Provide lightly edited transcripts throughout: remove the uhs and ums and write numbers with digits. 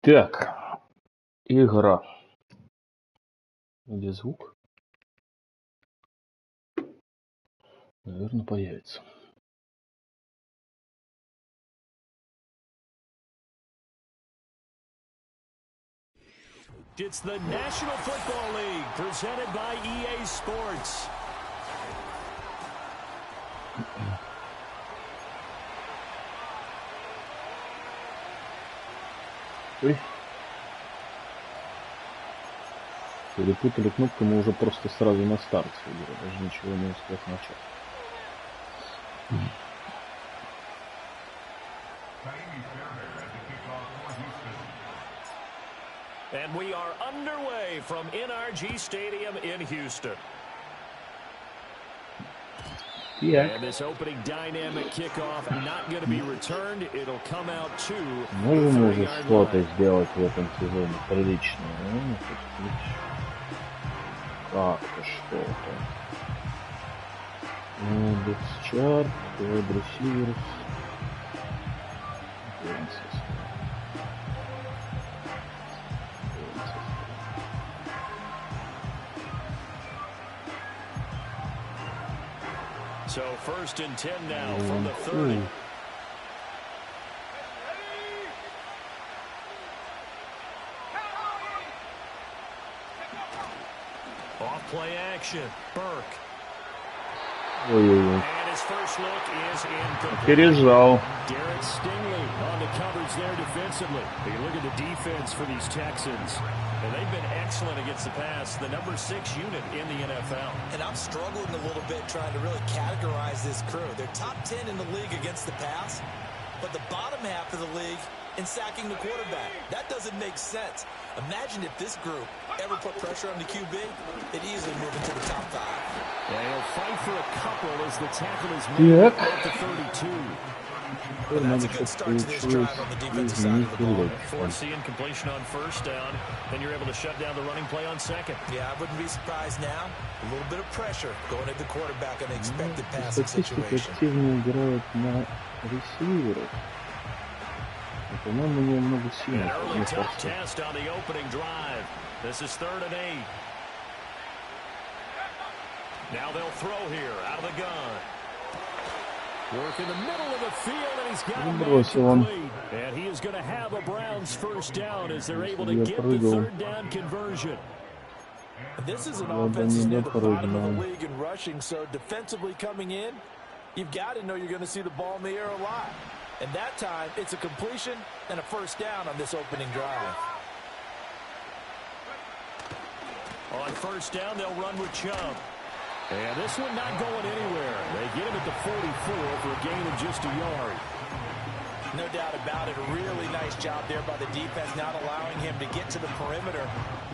Так, игра. Где звук? Наверное, появится. It's the National Football League presented by EA Sports. Ой. Перепутали кнопку, мы уже просто сразу на старте игры, даже ничего не успев начать. And we are underway from NRG Stadium in Houston. Yeah. And this opening dynamic kickoff not going to be returned. It'll come out to Можем уже что-то сделать в этом сезоне приличное. Как-то что-то. Depth chart, wide receivers. So 1st and 10 now from the 30. Off play action. Burke. And his first look is incomplete. Derek Stingley on the coverage there defensively. You look at the defense for these Texans, and they've been excellent against the pass, the number 6 unit in the NFL. And I'm struggling a little bit trying to really categorize this crew. They're top 10 in the league against the pass, but the bottom half of the league in sacking the quarterback. That doesn't make sense. Imagine if this group ever put pressure on the QB, they'd easily move into the top 5. Yeah, he'll fight for a couple as the tackle is made at the 32. Well, that's a good start to this drive on the defensive side of the ball. Forcing completion on 1st down, then you're able to shut down the running play on 2nd. Yeah, I wouldn't be surprised now. A little bit of pressure going at the quarterback in an expected passing situation. An early tough test on the opening drive. This is 3rd and 8. Now they'll throw here out of the gun. Work in the middle of the field, and he's got it complete. And he is going to have a Browns 1st down as they're able to get the 3rd down conversion. This is an offense that's near the bottom of the league in rushing, so defensively coming in, you've got to know you're going to see the ball in the air a lot. And that time, it's a completion and a 1st down on this opening drive. On 1st down, they'll run with Chubb. And this one not going anywhere. They get him at the 44 for a gain of just a yard. No doubt about it. A really nice job there by the defense, not allowing him to get to the perimeter.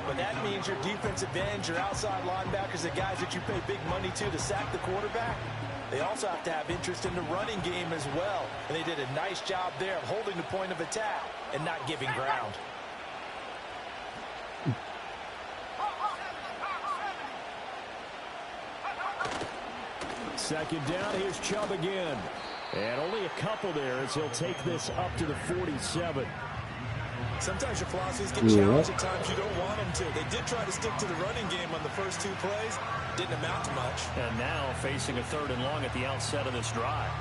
But that means your defensive ends, your outside linebackers, the guys that you pay big money to sack the quarterback, they also have to have interest in the running game as well. And they did a nice job there of holding the point of attack and not giving ground. Second down, here's Chubb again. And only a couple there as he'll take this up to the 47. Sometimes your philosophies get challenged at times you don't want them to. They did try to stick to the running game on the first 2 plays. Didn't amount to much. And now facing a 3rd and long at the outset of this drive.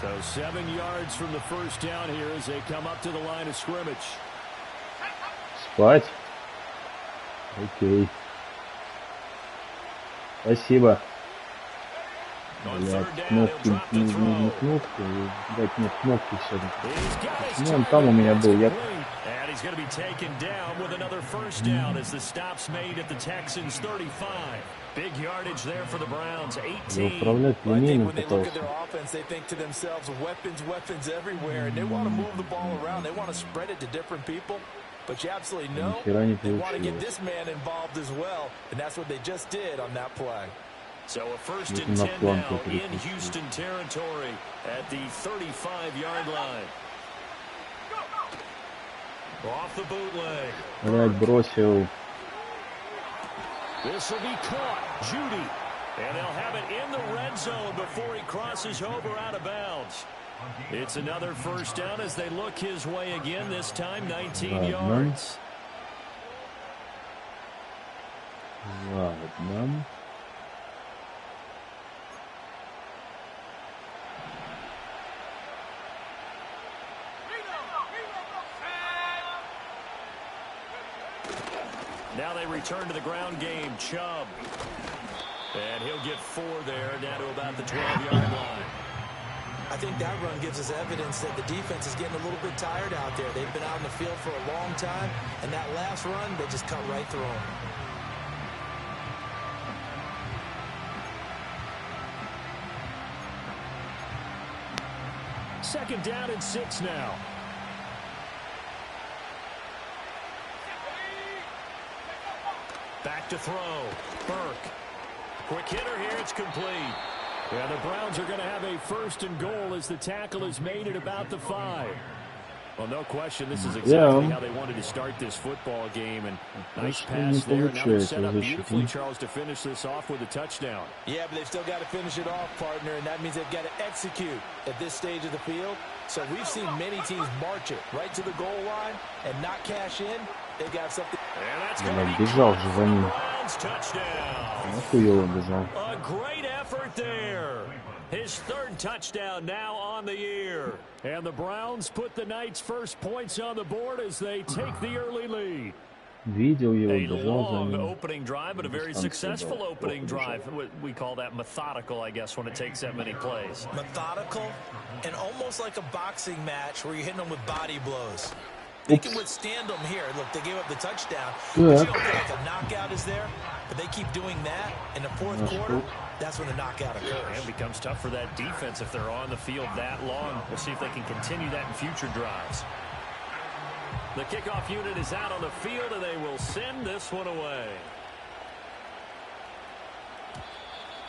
So 7 yards from the 1st down here as they come up to the line of scrimmage. Спать? Окей. Спасибо. Блять, кнопки, не кнопки, блять, нет кнопки сегодня. Ну, он там у меня был, я... And he's going to be taken down with another 1st down as the stop's made at the Texans 35. Big yardage there for the Browns, 18. I think when they look at their offense, they think to themselves, weapons everywhere, and they want to move the ball around. They want to spread it to different people. But you absolutely know they want to get this man involved as well, and that's what they just did on that play. So a 1st and 10 now in Houston territory at the 35-yard line. Off the bootleg. Блять, бросил. This will be caught. Judy. And they'll have it in the red zone before he crosses over out of bounds. It's another first down as they look his way again, this time 19 yards. Ладно. Now they return to the ground game. Chubb. And he'll get 4 there, down to about the 12-yard line. I think that run gives us evidence that the defense is getting a little bit tired out there. They've been out in the field for a long time, and that last run, they just cut right through them. Second down and 6 now. Back to throw. Burke. Quick hitter here. It's complete. Yeah, the Browns are going to have a first and goal as the tackle is made at about the 5. Well, no question, this is exactly how they wanted to start this football game. And nice pass there. Now they're set up beautifully, Charles, to finish this off with a touchdown. Yeah, but they've still got to finish it off, partner, and that means they've got to execute at this stage of the field. So we've seen many teams march it right to the goal line and not cash in. They got something. And that's going to be Browns touchdown. A great effort there. His 3rd touchdown now on the year. And the Browns put the Knights' first points on the board as they take the early lead. A long opening drive, but a very successful opening drive. We call that methodical, I guess, when it takes that many plays. Methodical and almost like a boxing match where you're hitting them with body blows. They can withstand them here. Look, they gave up the touchdown. But you don't feel like a knockout is there. But they keep doing that in the 4th quarter. That's when the knockout occurs. And it becomes tough for that defense if they're on the field that long. We'll see if they can continue that in future drives. The kickoff unit is out on the field, and they will send this one away.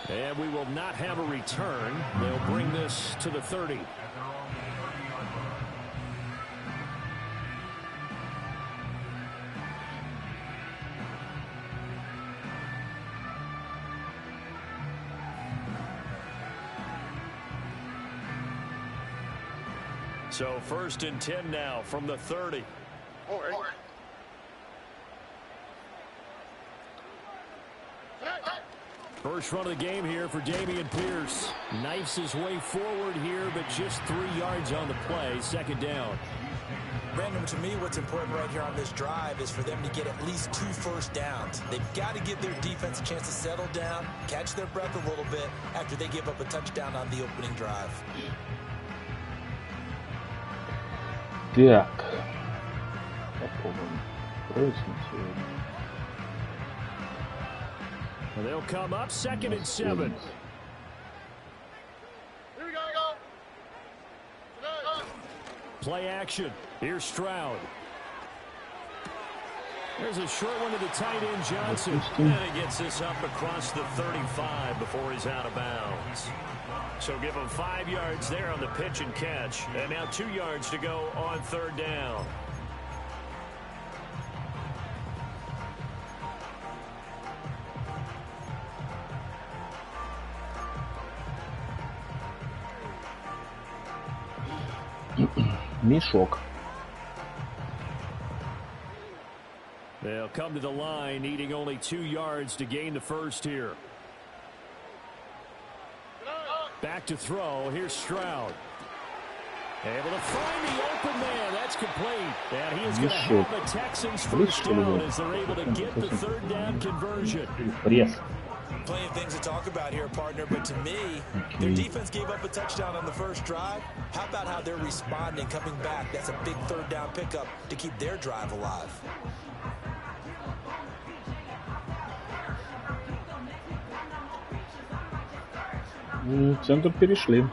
And we will not have a return. They'll bring this to the 30. So 1st and 10 now from the 30. First run of the game here for Dameon Pierce. Knifes his way forward here, but just 3 yards on the play. 2nd down. Brandon, to me, what's important right here on this drive is for them to get at least 2 first downs. They've got to give their defense a chance to settle down, catch their breath a little bit after they give up a touchdown on the opening drive. Так. Попробуем бросить сегодня. They'll come up 2nd and 7. Here we go. Play action. Here's Stroud. There's a short one to the tight end, Johnson. And he gets this up across the 35 before he's out of bounds. So give him 5 yards there on the pitch and catch. And now 2 yards to go on 3rd down. Мешок. They'll come to the line, needing only 2 yards to gain the first here. Back to throw. Here's Stroud. Able to find the open man. That's complete. And he is going to have the Texans first down as they're able to get the 3rd down conversion. Plenty of things to talk about here, partner, but to me, their defense gave up a touchdown on the first drive. How about how they're responding, coming back? That's a big 3rd down pickup to keep their drive alive. Центр перешли.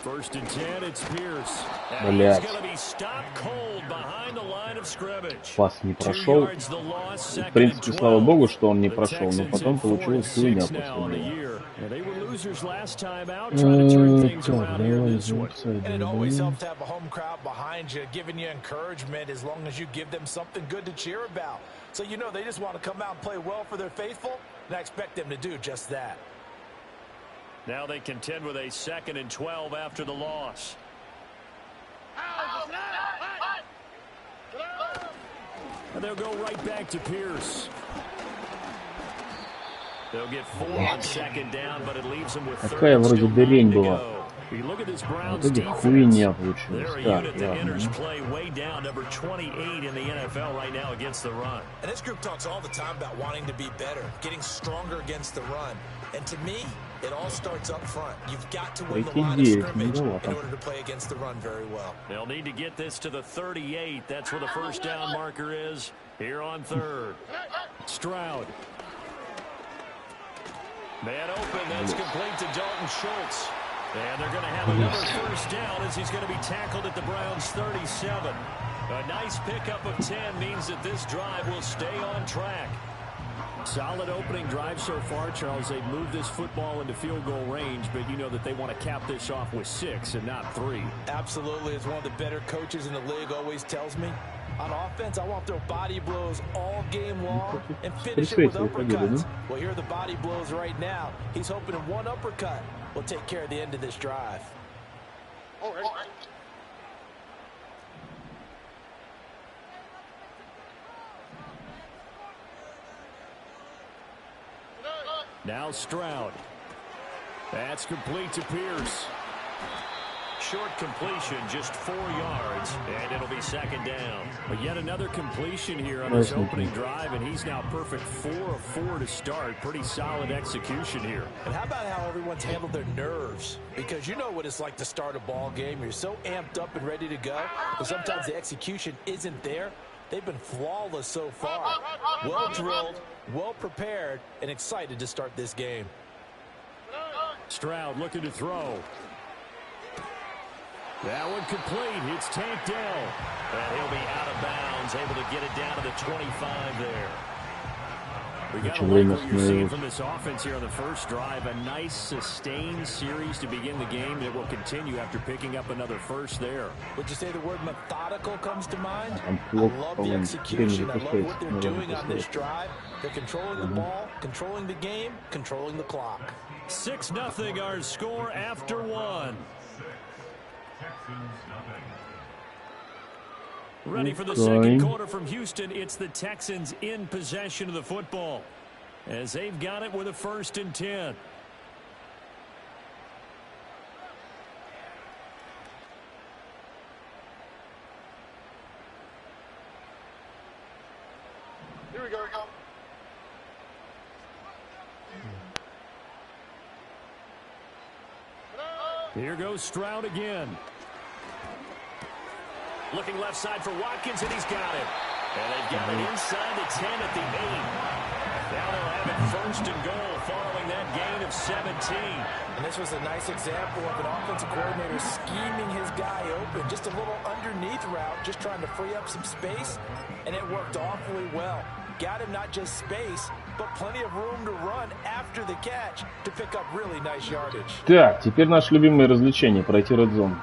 First and 10, it's Pierce. Блять. Пас не прошел. В принципе, слава богу, что он не прошел, но потом получилась хуйня после него. And it always helps to have a home crowd behind you, giving you encouragement as long as you give them something good to cheer about. So you know they just want to come out and play well for their faithful, and I expect them to do just that. Now they contend with a 2nd and 12 after the loss. And they'll go right back to Pierce. They'll get 4 on 2nd down, but it leaves them with 3rd and still 9 to go. You look at this Browns defense. Their unit that enters play way down, number 28 in the NFL right now against the run. And this group talks all the time about wanting to be better, getting stronger against the run. And to me, it all starts up front. You've got to win the line of scrimmage in order to play against the run very well. They'll need to get this to the 38. That's where the first down marker is here on 3rd. Stroud. Man open, that's complete to Dalton Schultz. And they're going to have another first down as he's going to be tackled at the Browns' 37. A nice pickup of 10 means that this drive will stay on track. Solid opening drive so far, Charles. They've moved this football into field goal range, but you know that they want to cap this off with 6 and not 3. Absolutely. As one of the better coaches in the league always tells me, on offense, I want to throw body blows all game long and finish it with uppercuts. Well, here are the body blows right now. He's hoping in one uppercut will take care of the end of this drive. All right. Now Stroud. That's complete to Pierce. Short completion, just 4 yards, and it'll be 2nd down. But yet another completion here on his opening drive, and he's now perfect 4 of 4 to start. Pretty solid execution here. And how about how everyone's handled their nerves? Because you know what it's like to start a ball game. You're so amped up and ready to go, but sometimes the execution isn't there. They've been flawless so far. Well drilled, well prepared, and excited to start this game. Stroud looking to throw. That one complete. It's Tank Dell. And he'll be out of bounds, able to get it down to the 25 there. We got to like what you're seeing from this offense here on the first drive. A nice, sustained series to begin the game that will continue after picking up another first there. Would you say the word methodical comes to mind? I love the execution. I love what they're doing on this drive. They're controlling the ball, controlling the game, controlling the clock. 6-0 our score after 1. Ready for the second quarter from Houston. It's the Texans in possession of the football as they've got it with a 1st and 10. Here we go. Here goes Stroud again. Looking left side for Watkins, and he's got it. And they've got it inside the 10 at the 8. Now they'll have it 1st and goal following that gain of 17. And this was a nice example of an offensive coordinator scheming his guy open. Just a little underneath route, just trying to free up some space, and it worked awfully well. Got him not just space, but plenty of room to run after the catch to pick up really nice yardage. Так, теперь наше любимое развлечение — пройти Red Zone.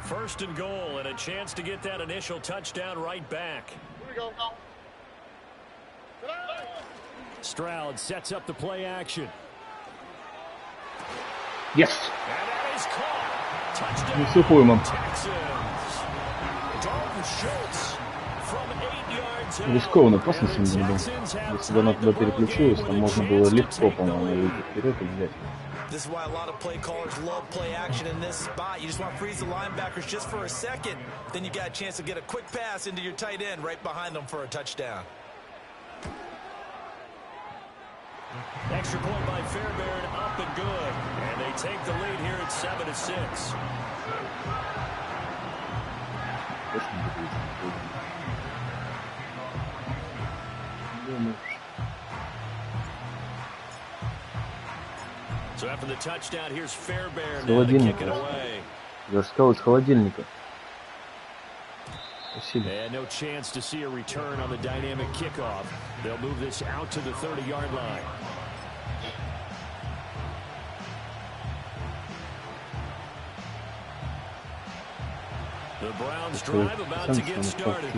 First and goal, and a chance to get that initial touchdown right back. Here we go. Stroud sets up the play action. Yes! And that is caught. Touchdown, Texans. Dalton Schultz from 8 yards out. Рискованно, опасно сегодня был. Если бы она туда переключилась, там можно было легко, по-моему, выйти вперед и взять. This is why a lot of play callers love play action in this spot. You just want to freeze the linebackers just for a second. Then you got a chance to get a quick pass into your tight end right behind them for a touchdown. Extra point by Fairbairn, up and good. And they take the lead here at 7-6. So after the touchdown, here's Fairbairn С now to kick it холодильника. away. Я же сказал, с холодильника. Спасибо. And no chance to see a return on the dynamic kickoff. They'll move this out to the 30-yard line. The Browns drive about to get started.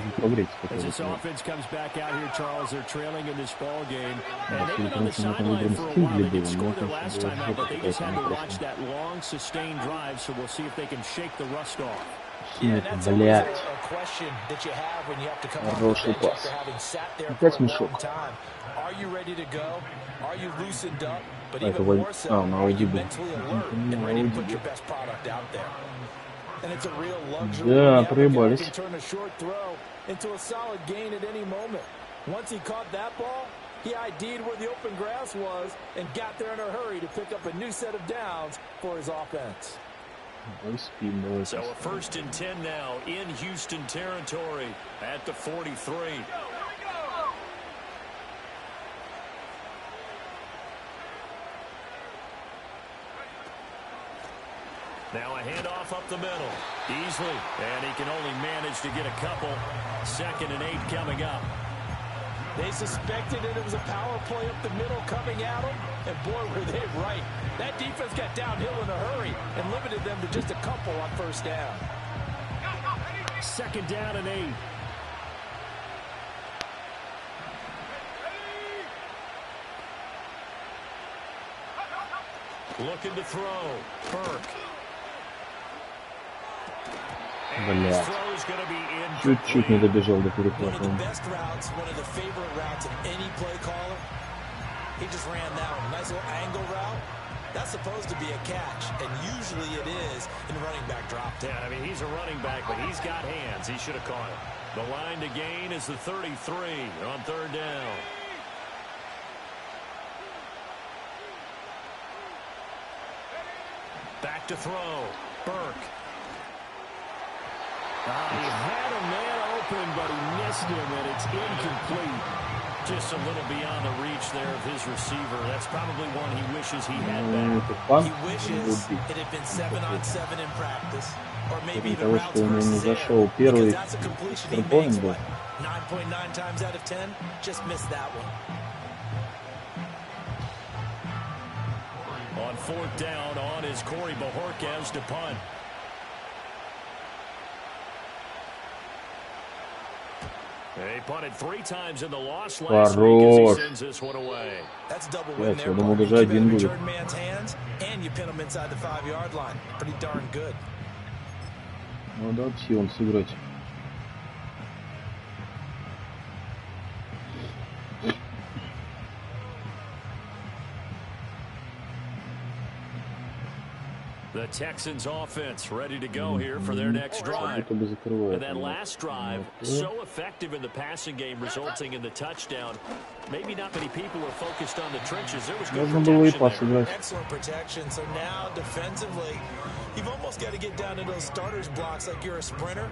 As this offense comes back out here, Charles, they're trailing in this ball game. And they've been on the sideline for a while. They didn't score their last time out, but they just had to watch that long, sustained drive, so we'll see if they can shake the rust off. Yeah, that's always a question that you have when you have to come off the bench after having sat there for a long time. Are you ready to go? Are you loosened up? But even more so, are you mentally alert and ready to put your best product out there? And it's a real luxury when you can turn a short throw into a solid gain at any moment. Once he caught that ball, he ID'd where the open grass was and got there in a hurry to pick up a new set of downs for his offense. So a 1st and 10 now in Houston territory at the 43. Now a handoff up the middle. Easily. And he can only manage to get a couple. 2nd and 8 coming up. They suspected it was a power play up the middle coming at them. And boy, were they right. That defense got downhill in a hurry and limited them to just a couple on 1st down. 2nd down and 8. Looking to throw. Burke. Блядь. Чуть-чуть не добежал до перехвата. That's supposed to be a catch, and usually it is in running back drop. Yeah, I mean, he's a running back, but he's got hands. He should have caught it. The line to gain is the 33 on 3rd down. Back to throw. Burke. He had a man open, but he missed him, and it's incomplete. Just a little beyond the reach there of his receiver. That's probably one he wishes he had back. He wishes it had been 7-on-7 in practice, or maybe even того, routes что у него не versus air, зашел первый because that's a completion he стартовым makes, был. what, 9.9 times out of 10? Just missed that one. On 4th down, on is Corey Bojorquez to punt. They punted 3 times in the loss last week as he sends this one away. That's double win there. думал, You даже keep it in один будет. return man's hands, and you pin him inside the 5-yard line. Pretty darn good. Надо опсион сыграть. The Texans offense ready to go here for their next drive. And that last drive, so effective in the passing game, resulting in the touchdown. Maybe not many people were focused on the trenches. There was good protection there. Excellent protection. So now defensively, you've almost got to get down to those starters blocks like you're a sprinter.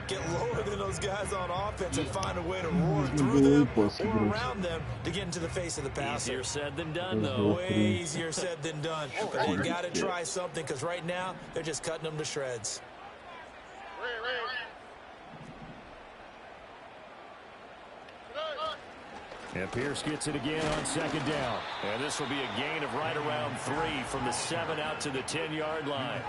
Get lower than those guys on offense and find a way to roar through them or around them to get into the face of the passer. Easier said than done, though. Way easier said than done. But they've got to try something, because right now they're just cutting them to shreds. And Pierce gets it again on 2nd down. And this will be a gain of right around 3 from the 7 out to the 10-yard line.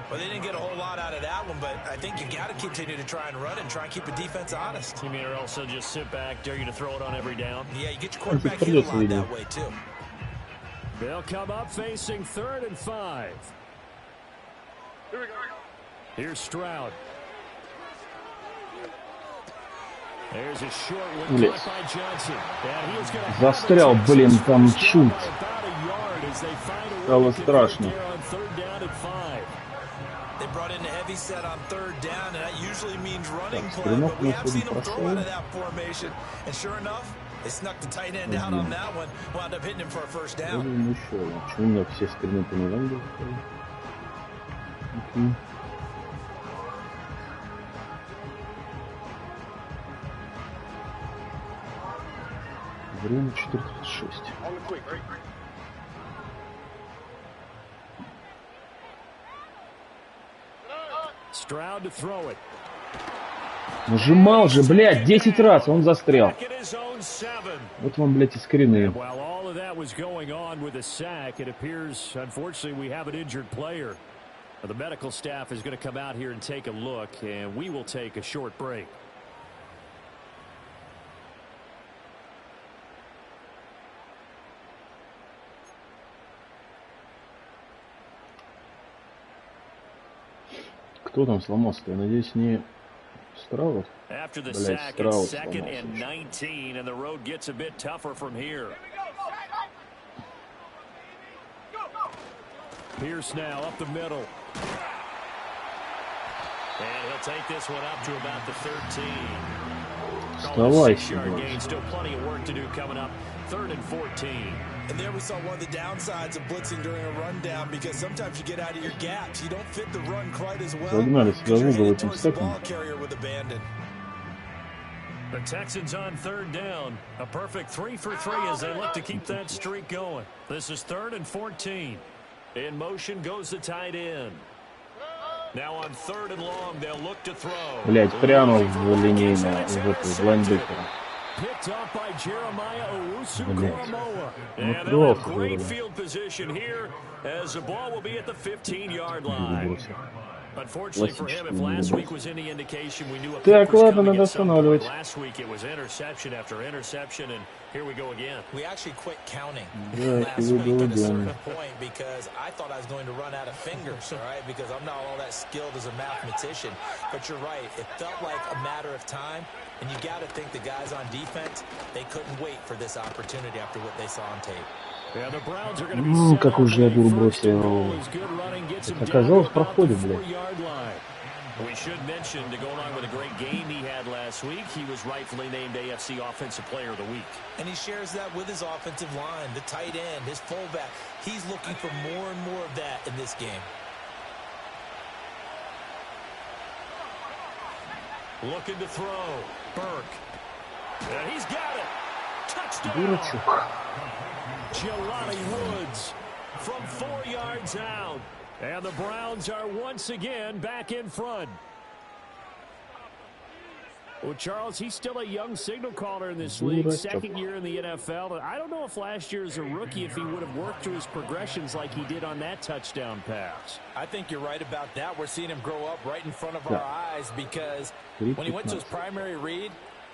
Well, they didn't get a whole lot out of that one, but I think you got to continue to try and run it and try and keep the defense honest. You mean, or else they'll just sit back, dare you to throw it on every down? Yeah, you get your quarterback hit a lot that way, too. They'll come up facing 3rd and 5. Here we go. Here's Stroud. There's a short one caught by Johnson. And he is going to Застрял, блин, там чуть. Стало страшно. They brought in a heavy set on 3rd down, and that usually means running play, but we have seen them throw out of that formation. And sure enough, they snuck the tight end out on that one, wound up hitting him for a 1st down. Почему у меня все скрины по нулям были? Время 4:36. Stroud to throw it. Нажимал же, блядь, 10 раз, он застрял. Вот вам, блядь, и скрины. While all of that was going on with a sack, it appears, unfortunately, we have an injured player. The medical staff is going to come out here and take a look, and we will take a short break. Кто там сломался-то? Я надеюсь, не Страут? After the Блядь, sack, Страут it's second сломался. and 19, and the road gets a bit tougher from here. Pierce now up the middle. And he'll take this one up to about the 13. Вставай, 6-yard gain, still plenty of work to do coming up. 3rd and 14. And there we saw one of the downsides of blitzing during a rundown, because sometimes you get out of your gaps. You don't fit the run quite as well. Загнали себя в угол этим Towards the стеком. ball carrier with abandon. The Texans on 3rd down. A perfect 3 for 3 as they look to keep that streak going. This is 3rd and 14. In motion goes the tight end. Now on 3rd and long, they'll look to throw. Блядь, прямо в линейное, в эту, лайнбекера. Picked off by Jeremiah Owusu-Koramoah. And they'll плохо have great было. field position here as the ball will be at the 15-yard line. Unfortunately for him, if last week was any indication, we knew a Так, pick was ладно, coming надо at some point. останавливать. Last week it was interception after interception, and here we go again. We actually quit counting Да, last week at a certain да. point, because I thought I was going to run out of fingers, all right, because I'm not all that skilled as a mathematician. But you're right, it felt like a matter of time, and you got to think the guys on defense, they couldn't wait for this opportunity after what they saw on tape. Yeah, the Browns are going to be какой же я дур бросил. Оказалось, проходит, блядь. We should mention, to go along with a great game he had last week, he was rightfully named AFC Offensive Player of the Week. And he shares that with his offensive line, the tight end, his fullback. He's looking for more and more of that in this game. Looking to throw. Burke. And he's got it. Touchdown. Дурачок. Jelani Woods from 4 yards out. And the Browns are once again back in front. Well, Charles, he's still a young signal caller in this league, second year in the NFL. I don't know if last year as a rookie, if he would have worked through his progressions like he did on that touchdown pass. I think you're right about that. We're seeing him grow up right in front of our eyes, because when he went to his primary read,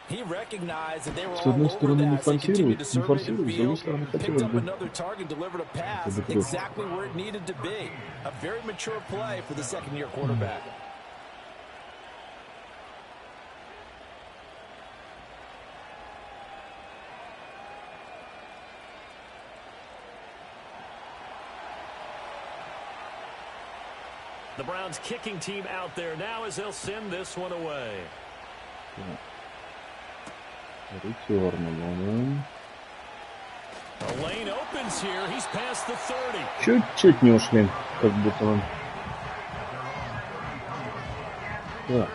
he recognized that they were all over that, so he continued to serve it in the field, picked up another target, delivered a pass exactly where it needed to be. A very mature play for the second-year quarterback. The Browns kicking team out there now as they'll send this one away. The lane opens here. He's past the 30. Чуть-чуть не ушли, как будто он. Так.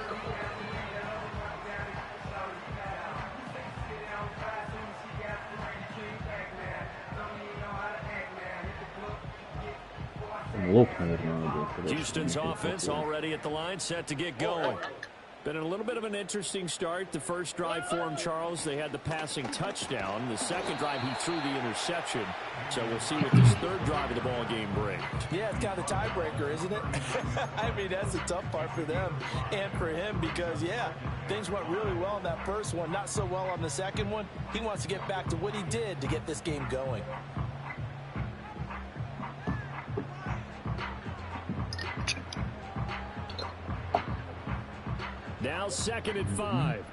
Лоб, наверное, надо. Houston's offense already at the line, set to get going. Been a little bit of an interesting start. The first drive for him, Charles, they had the passing touchdown. The second drive, he threw the interception. So we'll see what this third drive of the ball game brings. Yeah, it's kind of a tiebreaker, isn't it? I mean, that's the tough part for them and for him, because, yeah, things went really well in that first one, not so well on the second one. He wants to get back to what he did to get this game going. Now 2nd and 5.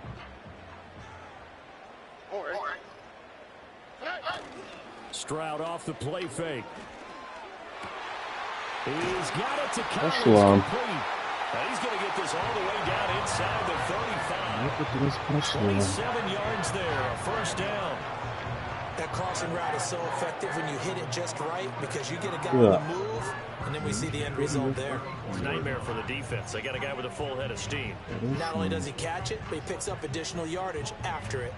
Stroud off the play fake. He's got it to cover. He's going to get this all the way down inside the 35. 27 yards there, a first down. That crossing route is so effective when you hit it just right, because you get a guy on the move, and then we see the end result there. It's a nightmare for the defense. They got a guy with a full head of steam. Not only does he catch it, but he picks up additional yardage after it.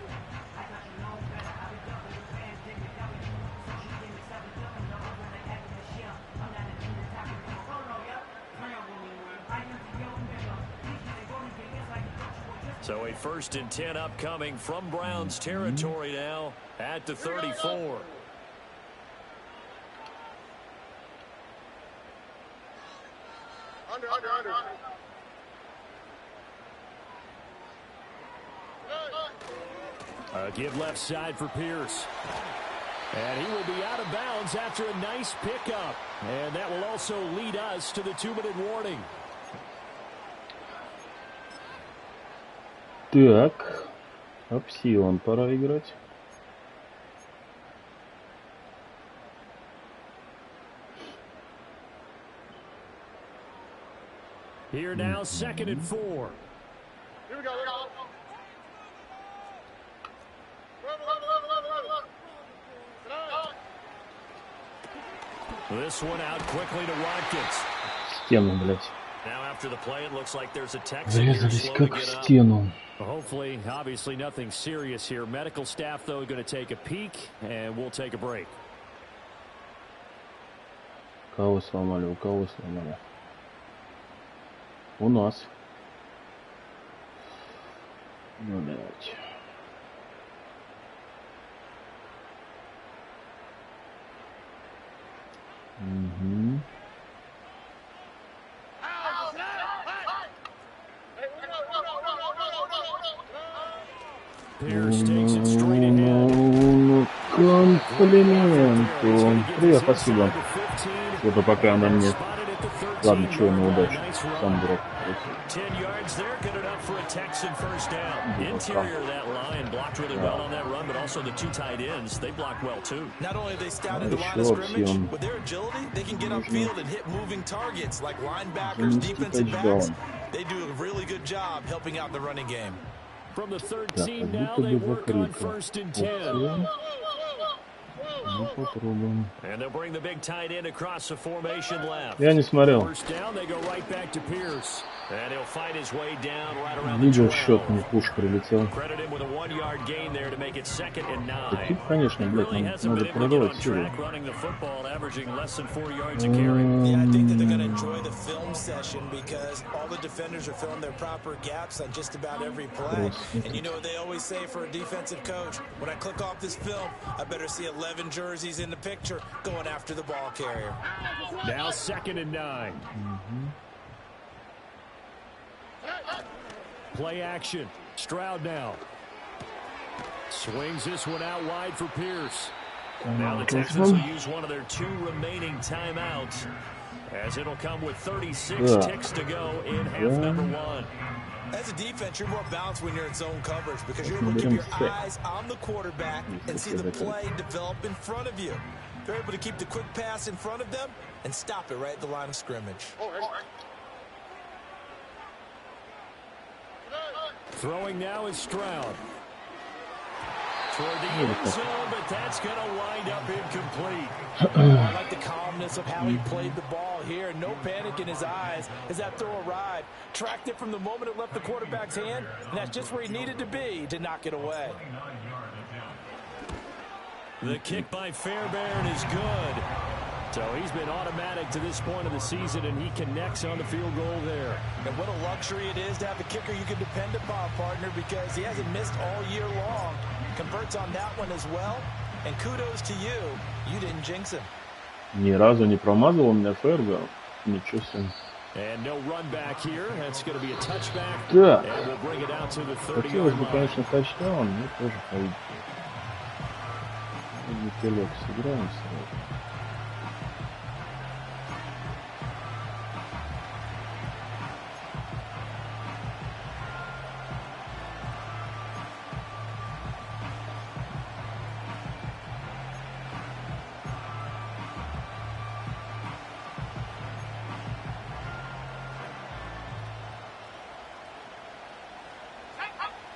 So a 1st and 10 upcoming from Browns territory now at the 34. Under. Give left side for Pierce. And he will be out of bounds after a nice pickup. And that will also lead us to the 2-minute warning. Так, Апсилон пора играть. Here now, 2nd and 4. Here we go. This one out quickly to Watkins. Стену, блядь. Now after the play, it looks like there's a Texan here Врезались slow to как в get up. стену. Hopefully, obviously nothing serious here. Medical staff, though, going to take a peek, and we'll take a break. Кого сломали? У кого сломали? У нас. Ну, блядь. Угу. Pierce takes it straight ahead. Комплименту. Привет, спасибо. Это пока она мне... Ладно, чего ему удачи. Сам дурак. 10 yards there, good enough for a Texan 1st down. Interior of that line blocked really well on that run, but also the 2 tight ends, they blocked well too. Not only have they scouted the line of scrimmage, with their agility, they can get upfield and hit moving targets like linebackers, defensive backs. They do a really good job helping out the running game. From the 13 now, they work on 1st and 10. And they'll bring the big tight end across the formation left. Я не смотрел. 1st down, they go right back to Pierce. And he'll fight his way down right around Видел the счет, 12. мне пуш прилетел. Credit him with a 1-yard gain there to make it 2nd and 9. Таких, конечно, блядь, Really нам hasn't надо been able to get on продавать силу. track running the football, averaging less than 4 yards a carry. Yeah, I think that they're going to enjoy the film session because all the defenders are filling their proper gaps on just about every play. And you know what they always say for a defensive coach? When I click off this film, I better see 11 jerseys in the picture going after the ball carrier. Now 2nd and 9. Play action. Stroud now. Swings this one out wide for Pierce. Now the Texans will use one of their 2 remaining timeouts, as it'll come with 36 ticks to go in half number 1. As a defense, you're more balanced when you're in zone coverage because you're able to keep your eyes on the quarterback and see the play develop in front of you. They're able to keep the quick pass in front of them and stop it right at the line of scrimmage. Throwing now is Stroud. Toward the end zone, but that's going to wind up incomplete. I like the calmness of how he played the ball here. No panic in his eyes as that throw arrived. Tracked it from the moment it left the quarterback's hand, and that's just where he needed to be to knock it away. The kick by Fairbairn is good. So he's been automatic to this point of the season, and he connects on the field goal there. And what a luxury it is to have a kicker you can depend upon, partner, because he hasn't missed all year long. Converts on that one as well. And kudos to you. You didn't jinx him. Ни разу не промазал у меня Ферго. Ничего себе. And no run back here. That's going to be a touchback. Да. And we'll bring it out to the 30-yard Хотелось бы, line. конечно, тачдаун, но тоже пойдет. Пилек сыграем сразу.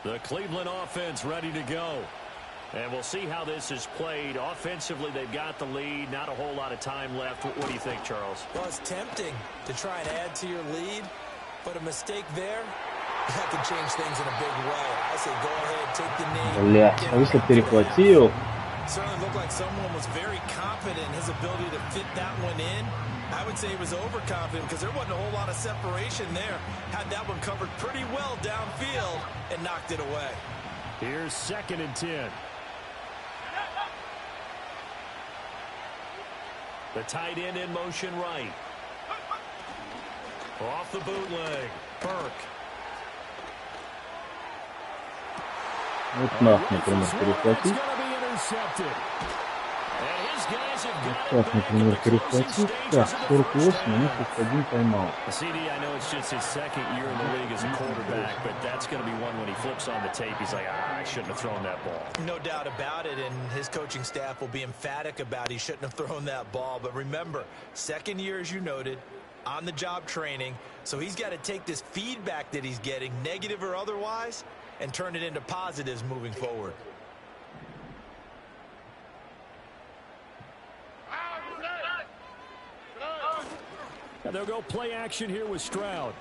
The Cleveland offense ready to go. And we'll see how this is played. Offensively, they've got the lead. Not a whole lot of time left. What do you think, Charles? Well, it's tempting to try and add to your lead, but a mistake there, that can change things in a big way. I say go ahead, take the knee. Блядь, а если перехватил? Certainly looked like someone was very confident in his ability to fit that one in. I would say he was overconfident because there wasn't a whole lot of separation there. Had that one covered pretty well downfield and knocked it away. Here's 2nd and 10. The tight end in motion right. Off the bootleg. Burke. Вот нах, например, перехватить. Так, например, перехватить. Так, 48, у них есть 1 тайм-аут. CD, I know it's just his 2nd year in the league as a quarterback, but that's going to be one when he flips on the tape. He's like, I shouldn't have thrown that ball. No doubt about it, and his coaching staff will be emphatic about he shouldn't have thrown that ball. But remember, 2nd year, as you noted, on-the-job training, so he's got to take this feedback that he's getting, negative or otherwise, and turn it into positives moving forward. And they'll go play action here with Stroud.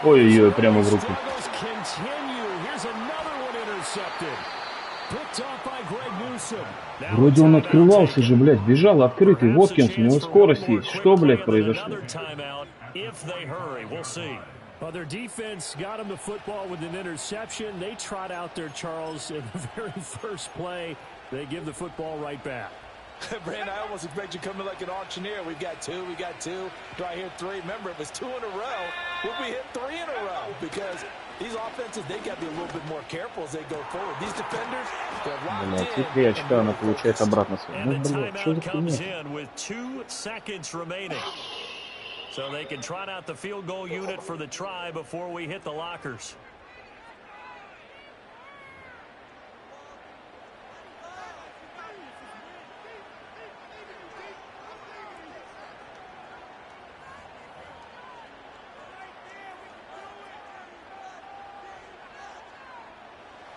Ой-ой-ой, прямо в руку. Here's another one intercepted. Picked off by Greg Newsome. Вроде он открывался же, блядь, бежал открытый. Воткинс, у него скорость есть. Что, блядь, произошло? Well, their defense got him the football with an interception. They trot out there, Charles, in the very first play. They give the football right back. Brand, I almost expect you to come in like an auctioneer. We've got 2, we got 2. Do I hear 3? Remember, if it's 2 in a row, we'll be hit 3 in a row because these offenses, they got to be a little bit more careful as they go forward. These defenders, they're locked in. 3 очка она получает обратно. Ну, блядь, что за comes хуйня? in with 2 seconds remaining. So they can trot out the field goal unit for the try before we hit the lockers.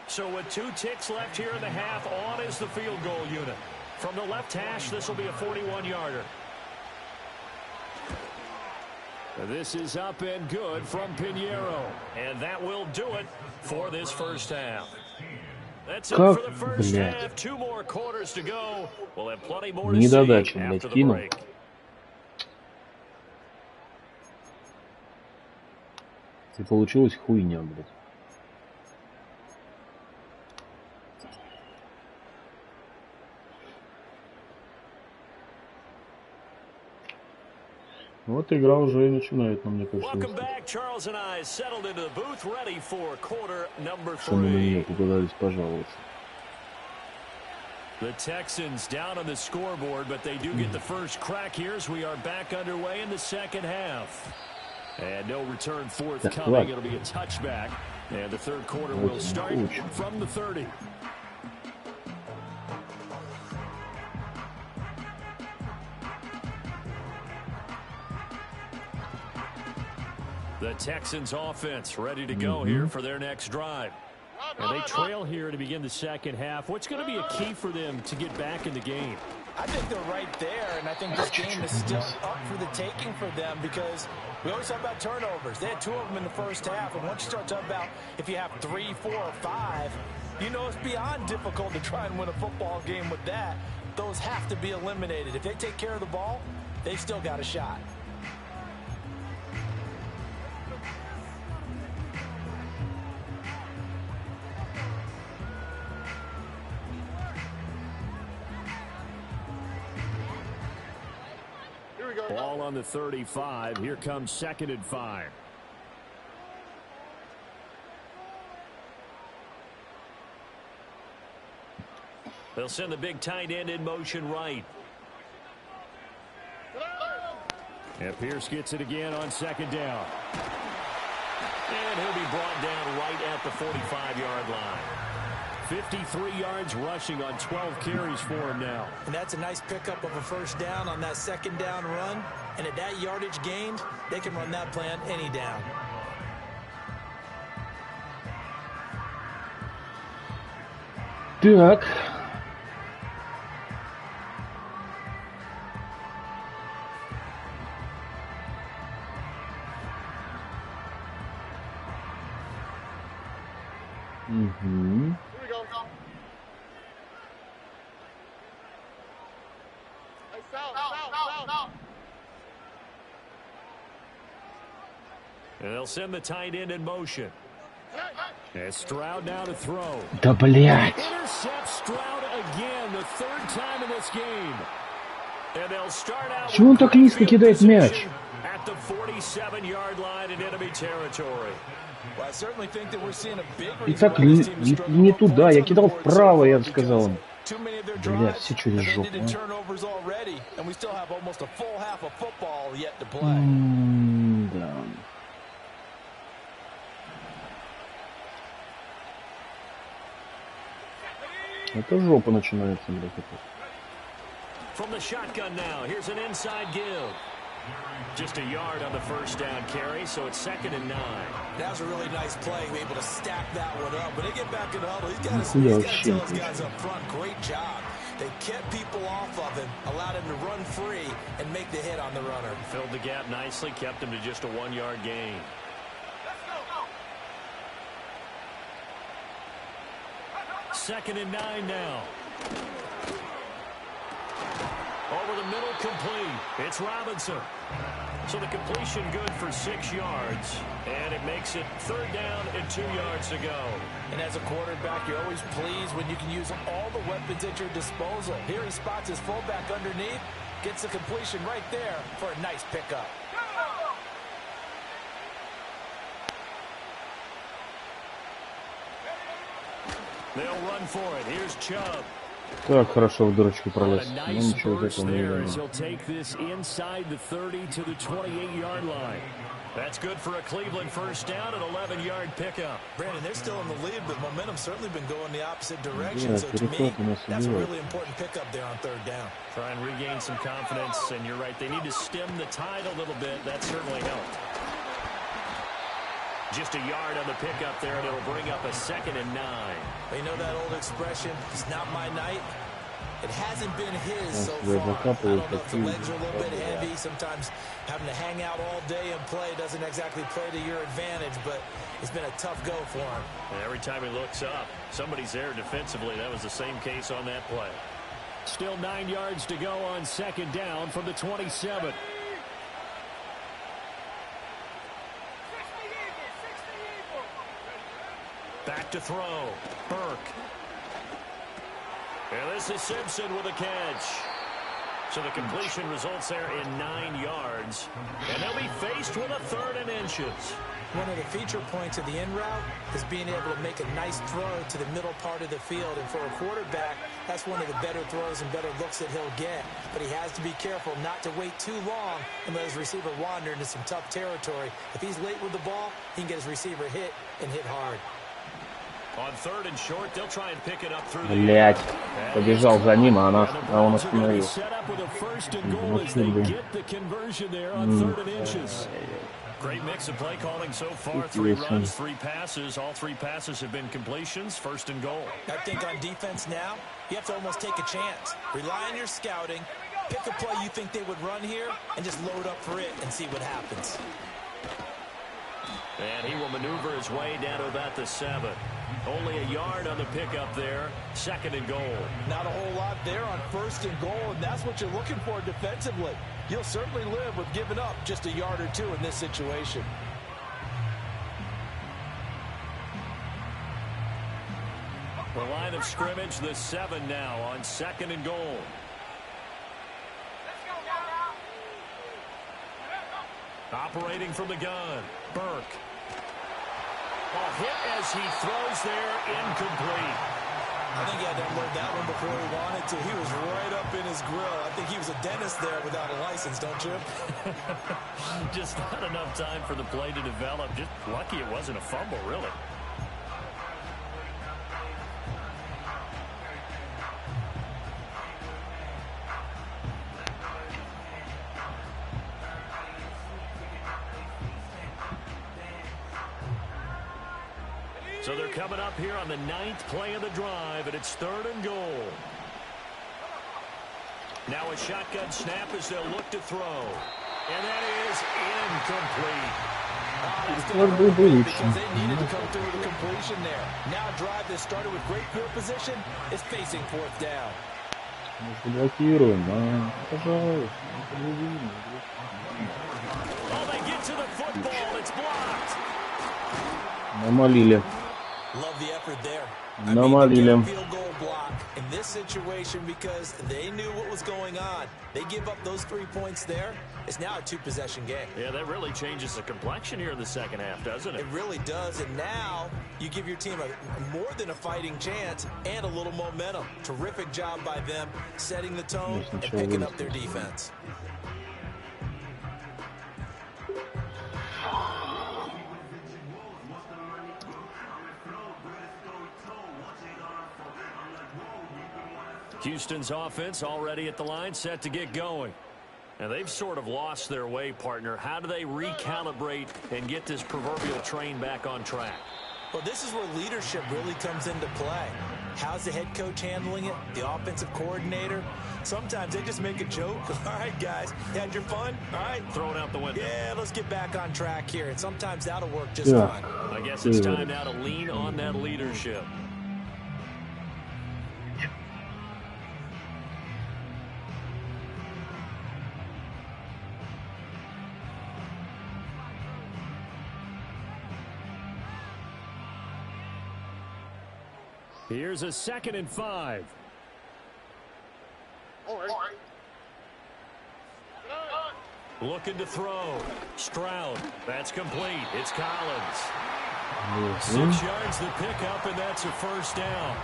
So with 2 ticks left here in the half, on is the field goal unit. From the left hash, this will be a 41-yarder. This is up and good from Pinheiro. And that will do it for this first half. That's it for the first half. 2 more quarters to go. We'll have plenty more to see after the break. И получилась хуйня, блядь. Вот игра уже начинает, нам, мне кажется, что мы на нее попытались пожаловаться. The Texans down on the scoreboard, but they do get the first crack here as we are back underway in the second half. And no return forthcoming. It'll be a touchback. And the third quarter will start from the 30. The Texans offense ready to go here for their next drive. And they trail here to begin the second half. What's going to be a key for them to get back in the game? I think they're right there, and I think this game is still up for the taking for them because we always talk about turnovers. They had 2 of them in the first half, and once you start talking about if you have 3, 4, or 5, you know it's beyond difficult to try and win a football game with that. Those have to be eliminated. If they take care of the ball, they've still got a shot. Ball on the 35. Here comes 2nd and 5. They'll send the big tight end in motion right. And Pierce gets it again on 2nd down. And he'll be brought down right at the 45-yard line. 53 yards rushing on 12 carries for him now. And that's a nice pickup of a first down on that 2nd down run. And at that yardage gained, they can run that play on any down. Так. Угу. Да, блядь. Чего он так низко кидает мяч? И так не туда. Я кидал вправо, я сказал им. Бля, все через жопу. Да. Это жопа начинается, блядь. From the shotgun now, here's an inside give. Just a yard on the first down carry, so it's 2nd and 9. That was a really nice play, able to stack that one up. When they get back in the huddle, he's got to tell his guys up front, great job. They kept people off of him, allowed him to run free and make the hit on the runner. Filled the gap nicely, kept him to just a 1-yard gain. Second and 9 now. Over the middle, complete. It's Robinson. So the completion good for 6 yards. And it makes it 3rd down and 2 yards to go. And as a quarterback, you're always pleased when you can use all the weapons at your disposal. Here he spots his fullback underneath, gets the completion right there for a nice pickup. They'll run for it. Here's Chubb. Так хорошо в дырочку пролез. Но ничего из этого не видно. That's good for a Cleveland first down and 11-yard pickup. Brandon, they're still in the lead, but momentum's certainly been going the opposite direction. So to me, that's a really important pickup there on 3rd down. Try and regain some confidence, and you're right, they need to stem the tide a little bit. That certainly helped. Just a yard on the pickup there, and it'll bring up a 2nd and 9. You know that old expression, it's not my night? It hasn't been his so far. I don't know if the legs are a little bit heavy. Sometimes having to hang out all day and play doesn't exactly play to your advantage, but it's been a tough go for him. And every time he looks up, somebody's there defensively. That was the same case on that play. Still 9 yards to go on 2nd down from the 27. Back to throw. Burke. And this is Simpson with a catch. So the completion results there in 9 yards. And they'll be faced with a 3rd and inches. One of the feature points of the in route is being able to make a nice throw to the middle part of the field. And for a quarterback, that's one of the better throws and better looks that he'll get. But he has to be careful not to wait too long and let his receiver wander into some tough territory. If he's late with the ball, he can get his receiver hit and hit hard. On 3rd and short, they'll try and pick it up through the Блять, побежал за ним, а он остановил. Great mix of play calling so far. 3 runs, 3 passes. All 3 passes have been completions. 1st and goal. I think on defense now, you have to almost take a chance. Rely on your scouting. Pick a play you think they would run here and just load up for it and see what happens. And he will maneuver his way down to about the 7. Only a yard on the pickup there. 2nd and goal. Not a whole lot there on 1st and goal, and that's what you're looking for defensively. You'll certainly live with giving up just a yard or 2 in this situation. The line of scrimmage, the 7 now on 2nd and goal. Operating from the gun, Burke. Oh, hit as he throws there, incomplete. I think he had to unload that one before he wanted to. He was right up in his grill. I think he was a dentist there without a license, don't you? Just not enough time for the play to develop. Just lucky it wasn't a fumble, really. So they're coming up here on the 9th play of the drive, and it's 3rd and goal. Now a shotgun snap as they'll look to throw. And that is incomplete. Because they needed to come through with a completion there. Now a drive that started with great field position is facing 4th down. Oh, they get to the football. It's blocked. Намолили. Love the effort there. Намолили. Field goal block in this situation because they knew what was going on. They give up those 3 points there. It's now a 2-possession game. Yeah, that really changes the complexion here in the second half, doesn't it? It really does. And now you give your team a more than a fighting chance and a little momentum. Terrific job by them setting the tone and picking up their defense. Houston's offense already at the line, set to get going. And they've sort of lost their way, partner. How do they recalibrate and get this proverbial train back on track? Well, this is where leadership really comes into play. How's the head coach handling it? The offensive coordinator? Sometimes they just make a joke. All right, guys, you had your fun? All right. Throw it out the window. Yeah, let's get back on track here. And sometimes that'll work just fine. I guess it's time now to lean on that leadership. Here's a 2nd and 5. All right. Looking to throw. Stroud. That's complete. It's Collins. 6 yards the pickup, and that's a first down.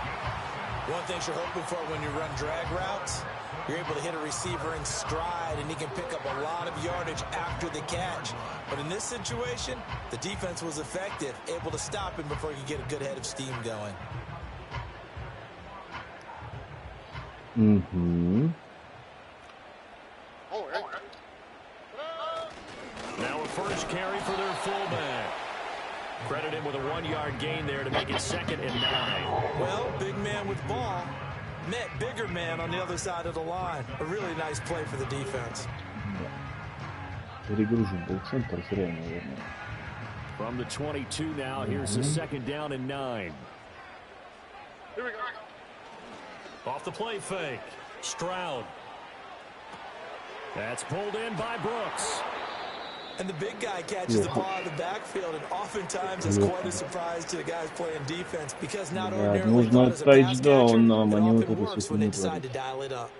One thing you're hoping for when you run drag routes, you're able to hit a receiver in stride, and he can pick up a lot of yardage after the catch. But in this situation, the defense was effective, able to stop him before he could get a good head of steam going. Mm-hmm. Now a first carry for their fullback. Credit him with a 1-yard gain there to make it 2nd and 9. Well, big man with ball met bigger man on the other side of the line. A really nice play for the defense. From the 22 now, here's the 2nd down and 9. Here we go. Off the play fake. Stroud. That's pulled in by Brooks. And the big guy catches the ball in the backfield, and oftentimes it's quite a surprise to the guys playing defense because not ordinarily thought as a pass catcher, it often works when they decide to dial it up.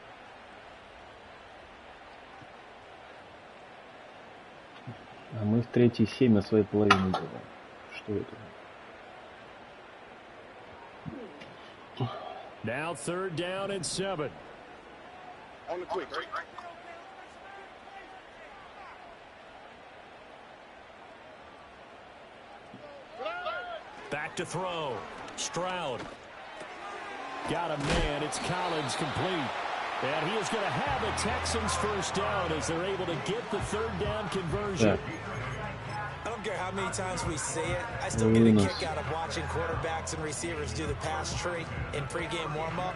А мы в 3-7 на своей половине делаем. Что это? Now 3rd down and 7. On the quick, right? Back to throw. Stroud. Got a man. It's Collins complete. And he is going to have a Texans first down as they're able to get the 3rd down conversion. I don't care how many times we see it. I still get a kick out of watching quarterbacks and receivers do the pass tree in pregame warm-up.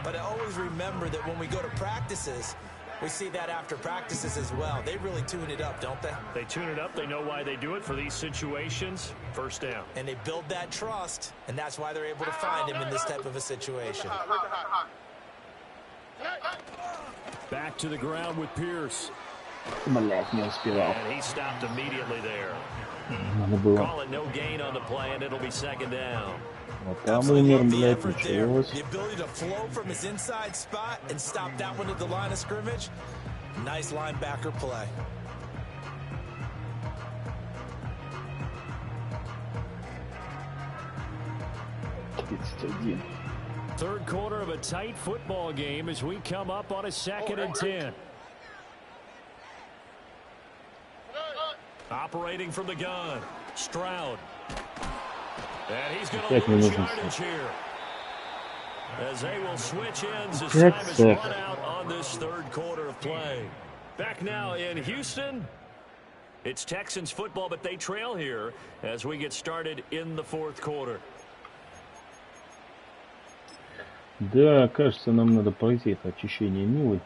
But I always remember that when we go to practices, we see that after practices as well. They really tune it up, don't they? They tune it up. They know why they do it for these situations. First down. And they build that trust, and that's why they're able to find him in this type of a situation. Back to the ground with Pierce. Блять, не успевал. And he stopped immediately there. Надо было. Call it no gain on the play, and it'll be 2nd down. Вот там умер, блядь, началось. The ability to flow from his inside spot and stop that one at the line of scrimmage. Nice linebacker play. Third quarter of a tight football game as we come up on a 2nd and 10. Operating from the gun. Stroud. And he's going to lose yardage here. As they will switch ends as time is run out on this 3rd quarter of play. Back now in Houston. It's Texans football, but they trail here as we get started in the 4th quarter. Да, кажется, нам надо пройти это очищение милой.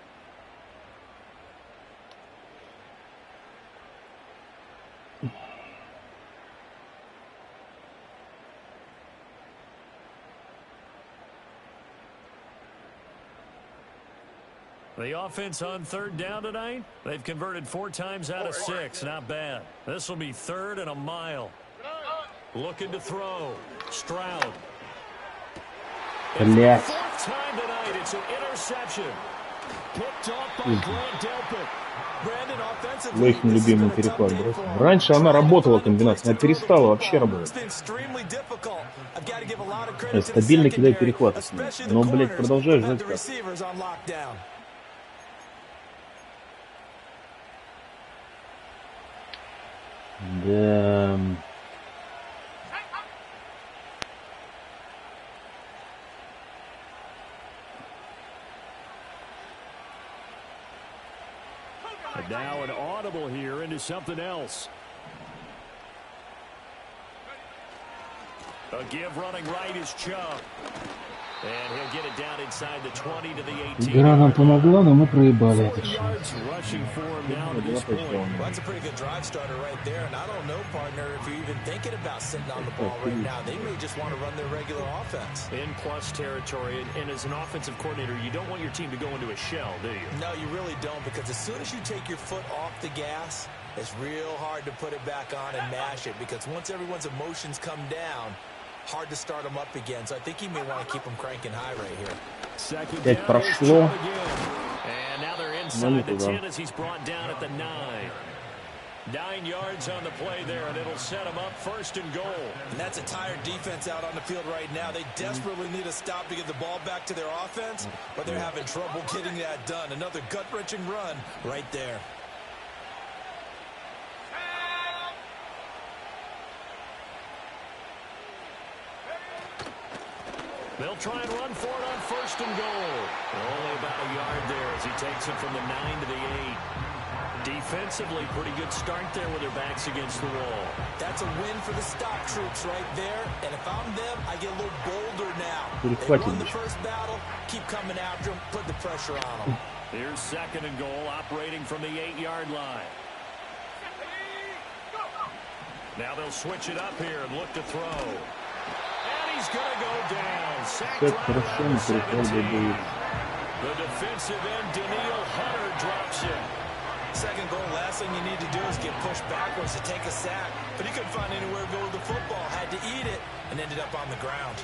The offense on third down tonight, they've converted 4 times out of 6. Not bad. This will be 3rd and a mile. Looking to throw. Stroud. Блять. 4th time tonight, it's an interception. Picked off by Grant Delpit. Brandon, offensively, Лейх нелюбимый перехват бросил. Раньше она работала, комбинация, она перестала вообще работать. Стабильно кидает перехваты. Но, блядь, продолжаешь ждать как. Да... And now an audible here into something else. A give running right is Chubb. And he'll get it down inside the 20 to the 18. Игра нам помогла, но мы проебали этот шанс. That's a pretty good drive starter right there. And I don't know, partner, if you're even thinking about sitting on the ball right now. They may just want to run their regular offense. In plus territory, and as an offensive coordinator, you don't want your team to go into a shell, do you? No, you really don't, because as soon as you take your foot off the gas, it's real hard to put it back on and mash it, because once everyone's emotions come down, hard to start them up again. So I think he may want to keep them cranking high right here. Опять прошло. And now they're inside the 10 as he's brought down at the 9. 9 yards on the play there, and it'll set him up 1st and goal. And that's a tired defense out on the field right now. They desperately need a stop to get the ball back to their offense, but they're having trouble getting that done. Another gut-wrenching run right there. They'll try and run for it on 1st and goal. Only about a yard there as he takes it from the 9 to the 8. Defensively, pretty good start there with their backs against the wall. That's a win for the stock troops right there. And if I'm them, I get a little bolder now. They won the first battle, keep coming after them, put the pressure on them. Here's 2nd and goal, operating from the 8-yard line. Now they'll switch it up here and look to throw. He's going to go down. Sacked right around 17. The defensive end, Daniil Hunter, drops it. 2nd goal, last thing you need to do is get pushed backwards to take a sack. But he couldn't find anywhere to go with the football. Had to eat it and ended up on the ground.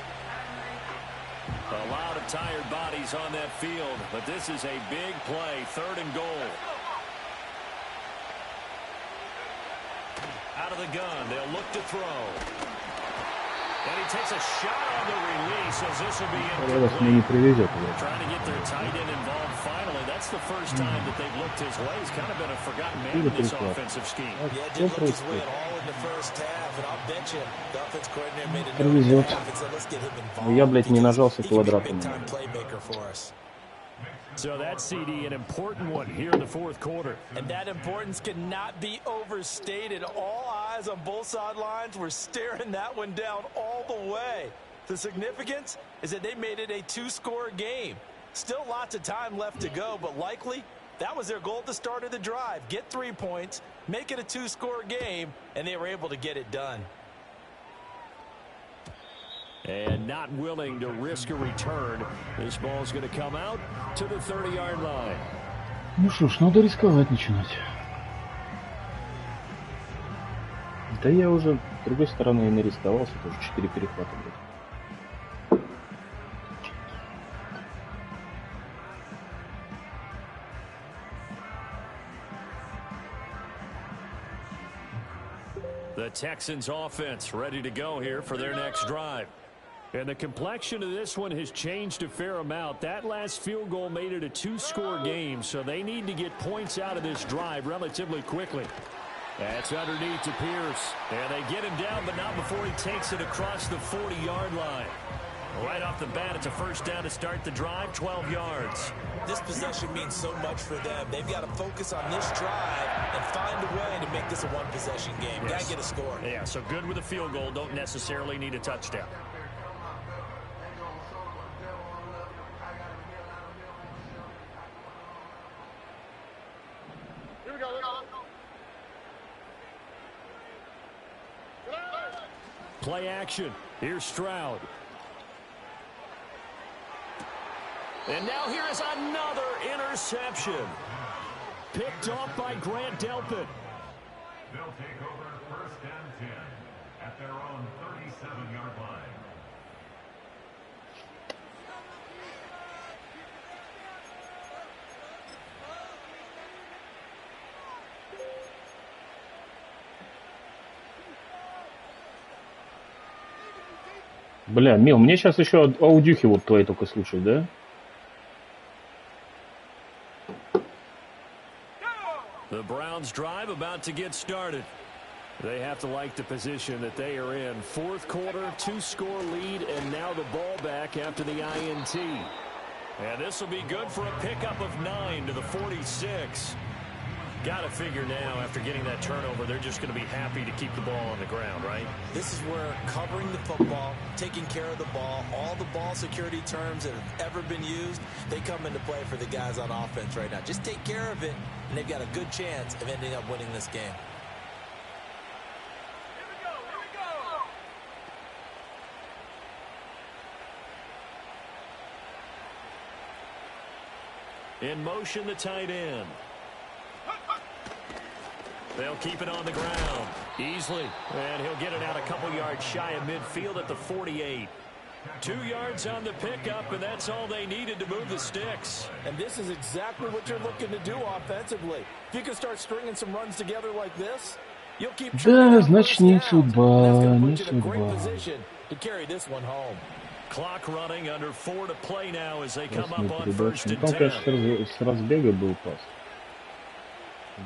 A lot of tired bodies on that field, but this is a big play. 3rd and goal. Out of the gun, they'll look to throw. And he takes a shot on the release as this will be incomplete. Trying to get their tight end involved finally. That's the first time that they've looked his way. He's kind of been a forgotten man in this offensive scheme. Yeah, did look his way at all in the first half, and I'll bet you the offense coordinator made a note of and said, let's get him involved. Я, блядь, не нажался He can be a квадратом. big-time playmaker for us. So that CD, an important one here in the 4th quarter. And that importance cannot be overstated. All eyes on both sidelines were staring that one down all the way. The significance is that they made it a 2-score game. Still lots of time left to go, but likely that was their goal at the start of the drive. Get 3 points, make it a 2-score game, and they were able to get it done. And not willing to risk a return. This ball's going to come out to the 30-yard line. Ну что ж, надо рисковать начинать. Да я уже, с другой стороны, и нарисковался, тоже 4 перехвата. The Texans offense ready to go here for their next drive. And the complexion of this one has changed a fair amount. That last field goal made it a 2-score game, so they need to get points out of this drive relatively quickly. That's underneath to Pierce. And they get him down, but not before he takes it across the 40-yard line. Right off the bat, it's a 1st down to start the drive, 12 yards. This possession means so much for them. They've got to focus on this drive and find a way to make this a one-possession game. Yes. Got to get a score. Yeah, so good with a field goal. Don't necessarily need a touchdown. Here we go. Play action. Here's Stroud. And now here is another interception. interception. Picked off by Grant Delpit. They'll take over 1st and 10 at their own 37-yard line. Бля, Мил, мне сейчас еще аудюхи вот твои только слушать, да? The Browns drive about to get started. They have to like the position that they are in. 4th quarter, 2-score lead, and now the ball back after the INT. And this will be good for a pickup of 9 to the 46. Got to figure now, after getting that turnover, they're just going to be happy to keep the ball on the ground, right? This is where covering the football, taking care of the ball, all the ball security terms that have ever been used, they come into play for the guys on offense right now. Just take care of it, and they've got a good chance of ending up winning this game. In motion, the tight end. They'll keep it on the ground easily, and he'll get it out a couple yards shy of midfield at the 48. 2 yards on the pickup, and that's all they needed to move the sticks. And this is exactly what you're looking to do offensively. If you can start stringing some runs together like this, you'll keep Да, значит, не судьба, не in a great судьба. position to carry this one home. Clock running under 4 to play now as they come Классная up on передача. 1st Ну, and там, 10. конечно, с разбега был пас.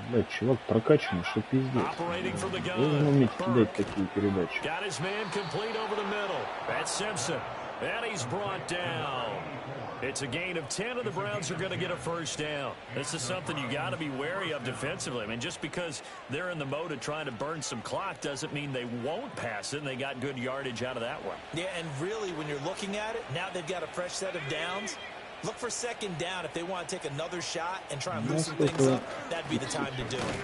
Блядь, чувак прокачанный, что пиздец. Operating from the Должен gun. уметь Burke кидать такие передачи. got his man complete over the middle. That's Simpson. And he's brought down. It's a gain of 10, and the Browns are going to get a 1st down. This is something you got to be wary of defensively. I mean, just because they're in the mode of trying to burn some clock doesn't mean they won't pass it, and they got good yardage out of that one. Yeah, and really, when you're looking at it, now they've got a fresh set of downs. Look for 2nd down if they want to take another shot and try and loosen things up. That'd be the time to do it.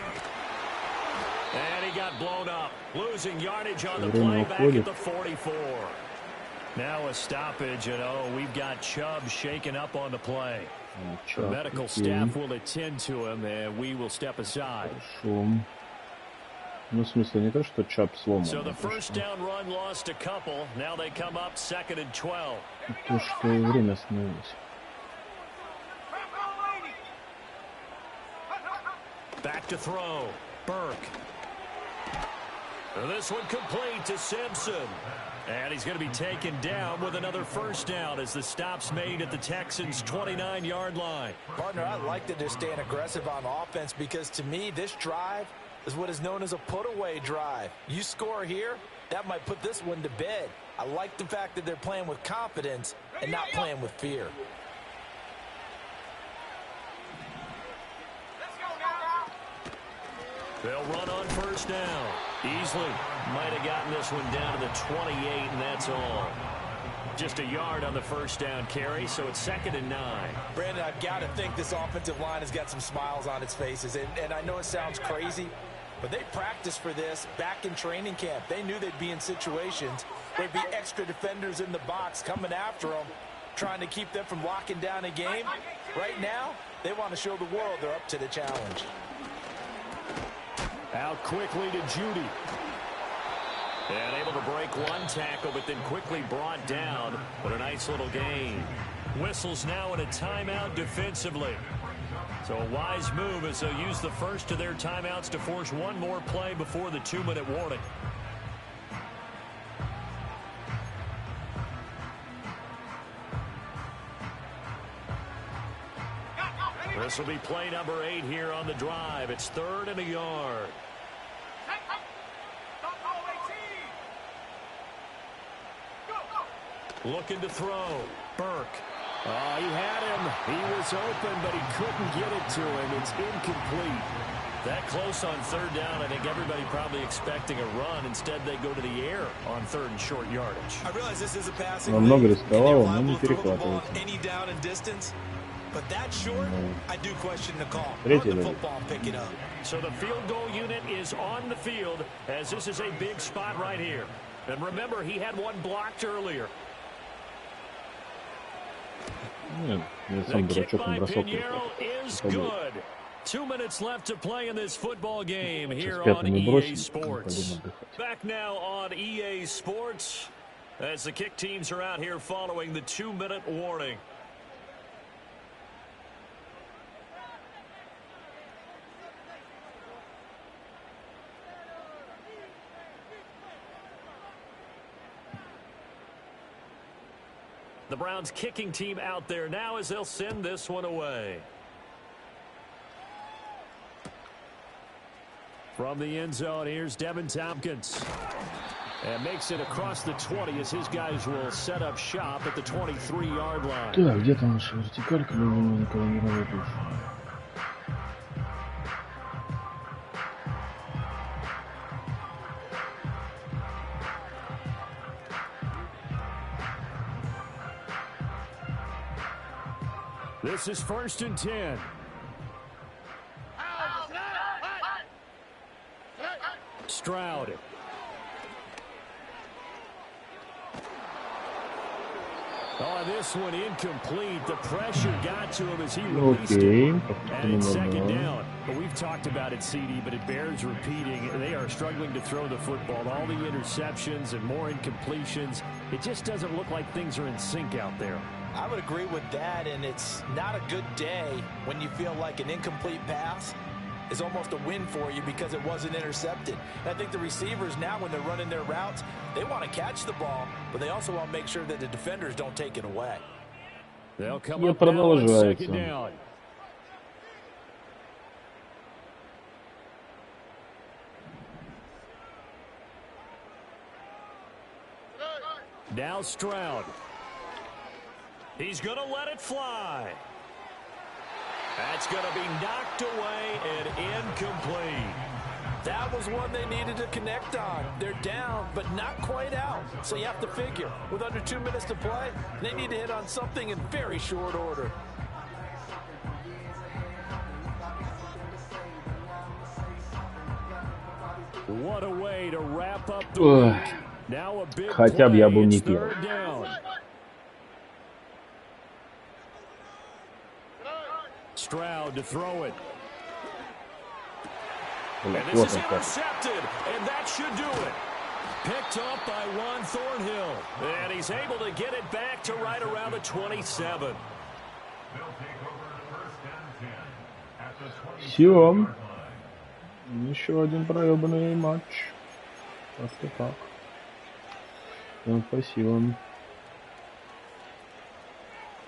And he got blown up, losing yardage on the play back at the 44. Now a stoppage, and we've got Chubb shaken up on the play. The medical staff will attend to him, and we will step aside. Хорошо. Ну, в смысле, не то, что Чап сломан. So the 1st down run lost a couple. Now they come up 2nd and 12. То, что и время остановилось. Back to throw. Burke. This one complete to Simpson. And he's going to be taken down with another 1st down as the stop's made at the Texans' 29-yard line. Partner, I like that they're staying aggressive on offense because, to me, this drive is what is known as a put-away drive. You score here, that might put this one to bed. I like the fact that they're playing with confidence and not playing with fear. They'll run on 1st down. Easily might have gotten this one down to the 28, and that's all. Just a yard on the 1st down carry, so it's 2nd and 9. Brandon, I've got to think this offensive line has got some smiles on its faces, and I know it sounds crazy, but they practiced for this back in training camp. They knew they'd be in situations where there'd be extra defenders in the box coming after them, trying to keep them from locking down a game. Right now, they want to show the world they're up to the challenge. Out quickly to Judy. And able to break one tackle, but then quickly brought down. But a nice little gain. Whistles now in a timeout defensively. So a wise move as they'll use the first of their timeouts to force one more play before the 2-minute warning. This will be play number 8 here on the drive. It's 3rd and a yard. Looking to throw. Burke. Oh, he had him. He was open, but he couldn't get it to him. It's incomplete. That close on 3rd down, I think everybody probably expecting a run. Instead, they go to the air on 3rd and short yardage. I realize this is a passing Много league, рисковал, and но не they're liable to throw the ball перехватывается. any down and distance. But that short, I do question the call. Третий Run the level. football and pick it up. So the field goal unit is on the field as this is a big spot right here. And remember, he had one blocked earlier. Не, я The сам kick дурачок на by бросок. Pinheiro is good. 2 minutes left to play in this football game Сейчас here on пятый мы EA бросим, Sports. пойдем отдыхать. Back now on EA Sports as the kick teams are out here following the 2-minute warning. The Browns kicking team out there now as they'll send this one away. From the end zone, here's Devin Tompkins. And makes it across the 20 as his guys will set up shop at the 23-yard line. Так, где там наша вертикалька? Мы никого не работаешь. This is 1st and 10. Stroud. Oh, this one incomplete. The pressure got to him as he released it. And it's 2nd down. But we've talked about it, CD, but it bears repeating. They are struggling to throw the football. All the interceptions and more incompletions. It just doesn't look like things are in sync out there. I would agree with that, and it's not a good day when you feel like an incomplete pass is almost a win for you because it wasn't intercepted. And I think the receivers now, when they're running their routes, they want to catch the ball, but they also want to make sure that the defenders don't take it away. They'll come up now on 2nd down. Now Stroud. He's going to let it fly. That's going to be knocked away and incomplete. That was one they needed to connect on. They're down, but not quite out. So you have to figure, with under 2 minutes to play, they need to hit on something in very short order. What a way to wrap up the week. Now a big Хотя бы я был play. не It's первый. 3rd down. Stroud to throw it. And this is intercepted, and that should do it. Picked up by Ron Thornhill, and he's able to get it back to right around the 27. They'll take over 1st and 10 at the 20. Все. Еще один проебанный матч. Просто так. Спасибо.